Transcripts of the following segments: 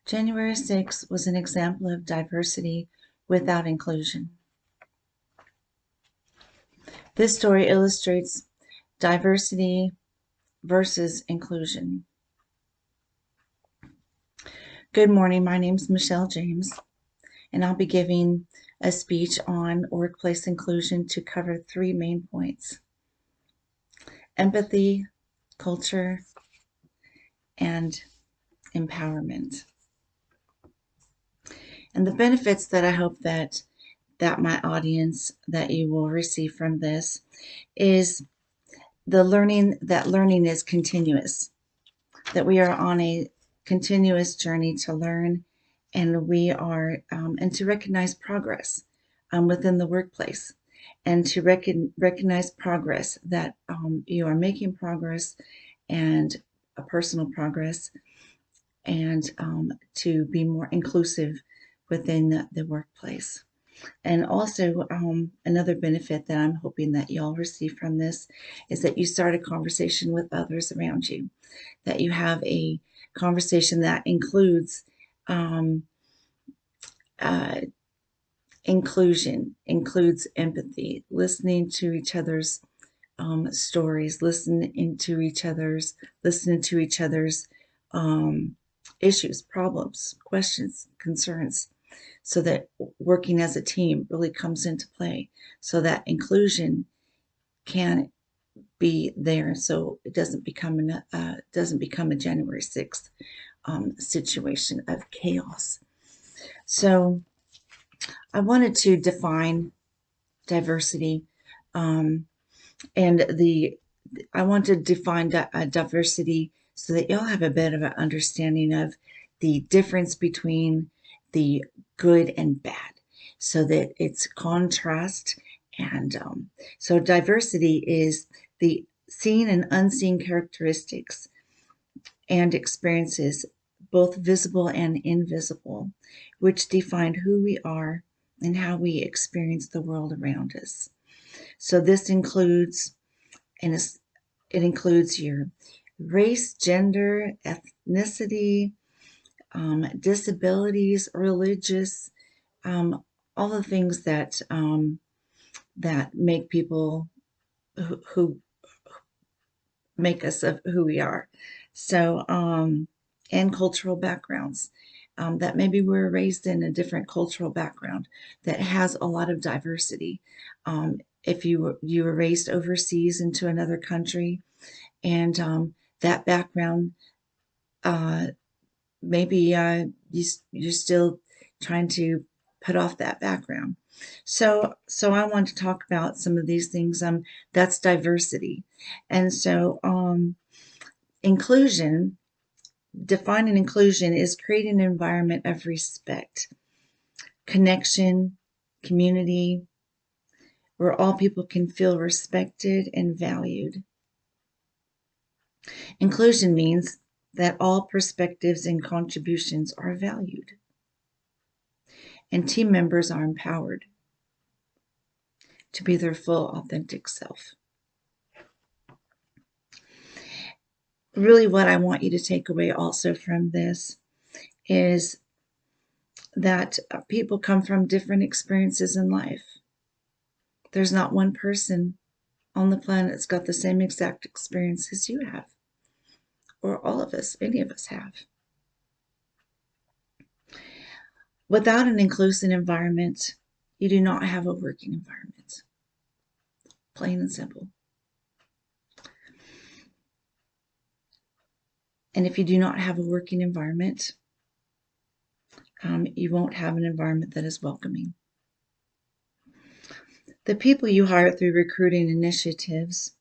January 6th was an example of diversity without inclusion. This story illustrates diversity versus inclusion. Good morning, my name is Michelle James, and I'll be giving a speech on workplace inclusion to cover 3 main points: empathy, culture, and empowerment. And the benefits that I hope that my audience, that you will receive from this, is learning is continuous, that we are on a continuous journey to learn, and we are and to recognize progress within the workplace, and to recognize progress, that you are making progress, and a personal progress, and to be more inclusive within the workplace. And also, another benefit that I'm hoping that y'all receive from this is that you start a conversation with others around you, that you have a conversation that includes inclusion, includes empathy, listening to each other's stories, listening to each other's issues, problems, questions, concerns, so that working as a team really comes into play, so that inclusion can be there, so it doesn't become a January 6th situation of chaos. So I wanted to define diversity, and I want to define diversity so that y'all have a bit of an understanding of the difference between the good and bad, so that it's contrast. And so diversity is the seen and unseen characteristics and experiences, both visible and invisible, which define who we are and how we experience the world around us. So this includes, and it includes your race, gender, ethnicity, disabilities, religious, all the things that that make people who make us of who we are. So, and cultural backgrounds. That maybe we're raised in a different cultural background that has a lot of diversity. If you were raised overseas into another country, and that background, maybe you're still trying to put off that background. So I want to talk about some of these things. That's diversity. And so inclusion, defining inclusion, is creating an environment of respect, connection, community, where all people can feel respected and valued. Inclusion means that all perspectives and contributions are valued, and team members are empowered to be their full, authentic self. Really, what I want you to take away also from this is that people come from different experiences in life. There's not one person on the planet that's got the same exact experience as you have, or all of us, any of us have. Without an inclusive environment, you do not have a working environment. Plain and simple. And if you do not have a working environment, you won't have an environment that is welcoming. The people you hire through recruiting initiatives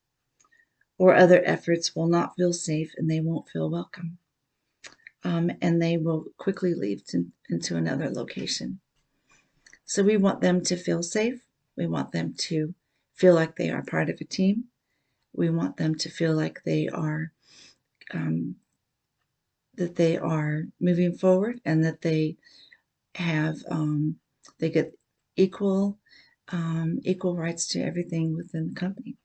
or other efforts will not feel safe, and they won't feel welcome. And they will quickly leave into another location. So we want them to feel safe. We want them to feel like they are part of a team. We want them to feel like they are moving forward, and that they have they get equal rights to everything within the company.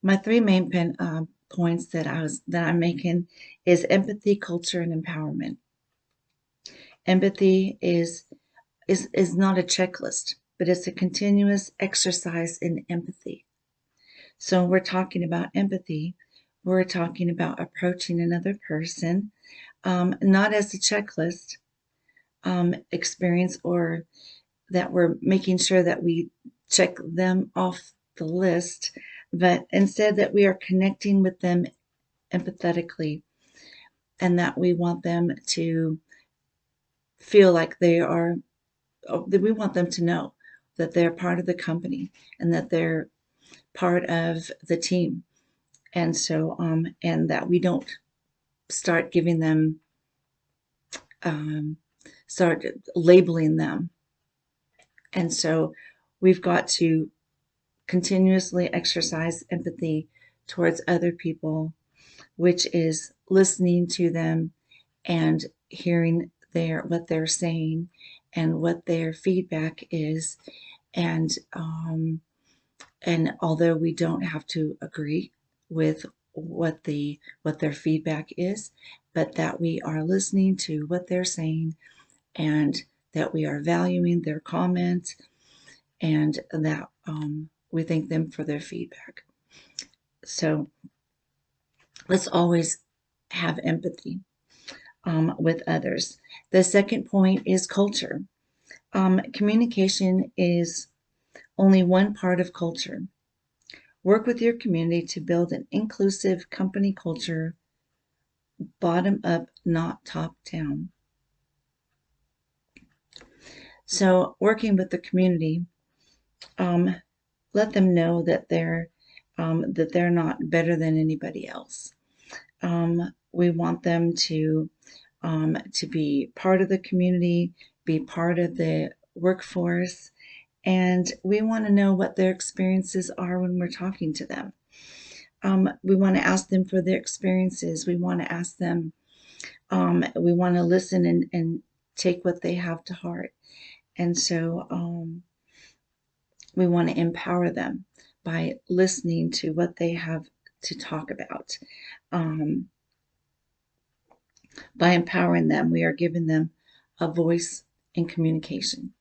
My three main points that I'm making is empathy, culture, and empowerment. Empathy is not a checklist, but it's a continuous exercise in empathy. So when we're talking about empathy, we're talking about approaching another person, not as a checklist experience, or that we're making sure that we check them off the list, but instead that we are connecting with them empathetically, and that we want them to feel like they are, that we want them to know that they're part of the company and that they're part of the team. And so, and that we don't start giving them, um, start labeling them. And so we've got to continuously exercise empathy towards other people, which is listening to them and hearing what they're saying and what their feedback is. And although we don't have to agree with what their feedback is, but that we are listening to what they're saying, and that we are valuing their comments, and that we thank them for their feedback. So let's always have empathy with others. The second point is culture. Communication is only one part of culture. Work with your community to build an inclusive company culture, bottom up, not top down. So, working with the community, um, let them know that they're not better than anybody else. We want them to be part of the community, be part of the workforce, and we want to know what their experiences are when we're talking to them. We want to ask them for their experiences. We want to ask them, we want to listen and take what they have to heart. And so we want to empower them by listening to what they have to talk about. Um, by empowering them, we are giving them a voice in communication.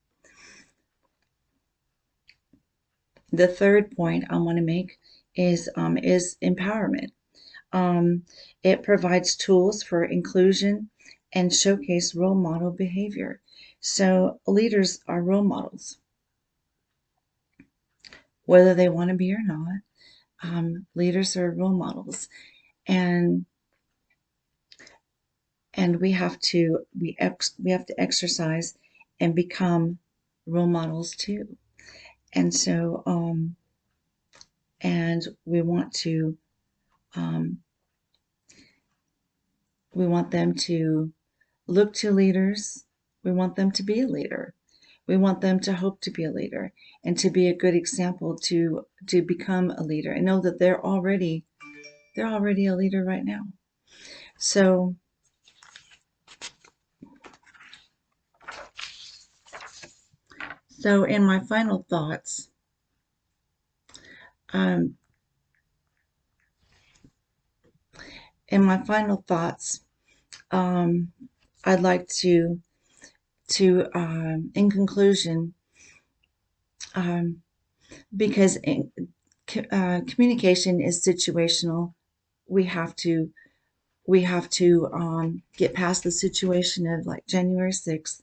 The third point I want to make is empowerment. It provides tools for inclusion and showcase role model behavior. So leaders are role models, whether they want to be or not. Leaders are role models, and we have to exercise and become role models too. And so and um, we want them to look to leaders. We want them to be a leader. We want them to hope to be a leader and to be a good example to become a leader, and know that they're already a leader right now. So so in my final thoughts, um, in my final thoughts, um, I'd like in conclusion, um, because communication is situational. We have to get past the situation of like January 6th.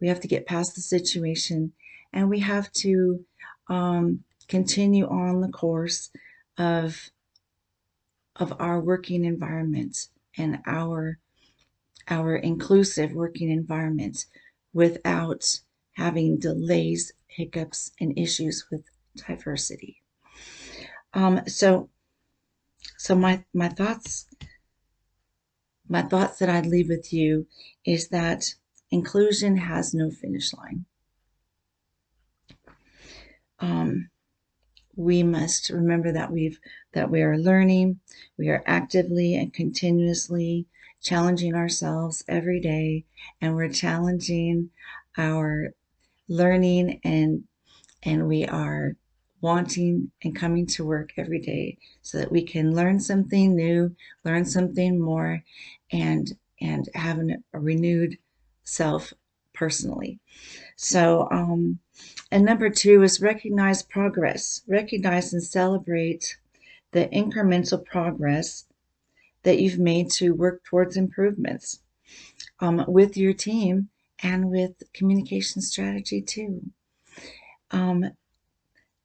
We have to get past the situation, and we have to continue on the course of our working environment and our inclusive working environment without having delays, hiccups, and issues with diversity. So my thoughts that I'd leave with you is that inclusion has no finish line. Um, we must remember that we are learning, we are actively and continuously challenging ourselves every day, and we're challenging our learning, and we are wanting and coming to work every day so that we can learn something new, learn something more, and have a renewed self personally. So, and number two is recognize progress. Recognize and celebrate the incremental progress that you've made to work towards improvements with your team and with communication strategy too. Um,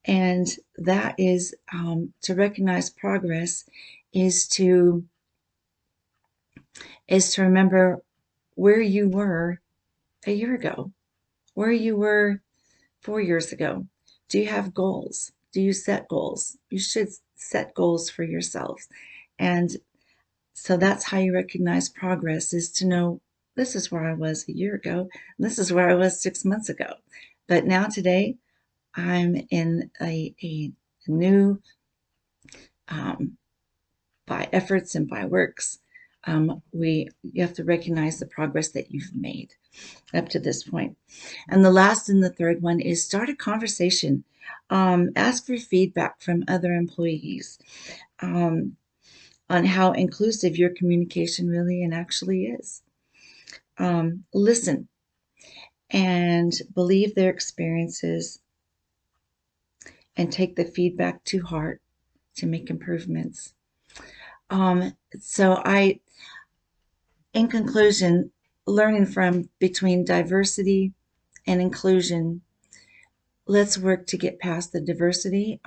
and that is to recognize progress is to remember where you were a year ago, where you were 4 years ago. Do you have goals? Do you set goals? You should set goals for yourselves. And so that's how you recognize progress, is to know this is where I was a year ago, and this is where I was 6 months ago. But now today, I'm in a new, by efforts and by works. You have to recognize the progress that you've made up to this point. And the last and the third one is start a conversation. Ask for feedback from other employees on how inclusive your communication really and actually is. Listen and believe their experiences and take the feedback to heart to make improvements. In conclusion, learning from between diversity and inclusion, let's work to get past the diversity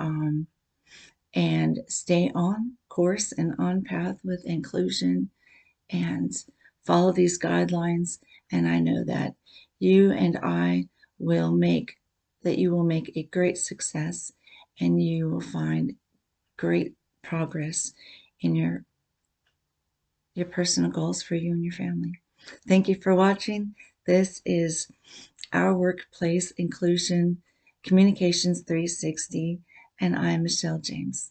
and stay on course and on path with inclusion and follow these guidelines. And I know that you and I will make you will make a great success, and you will find great progress in your personal goals for you and your family. Thank you for watching. This is Our Workplace Inclusion Communications 360, and I'm Michelle James.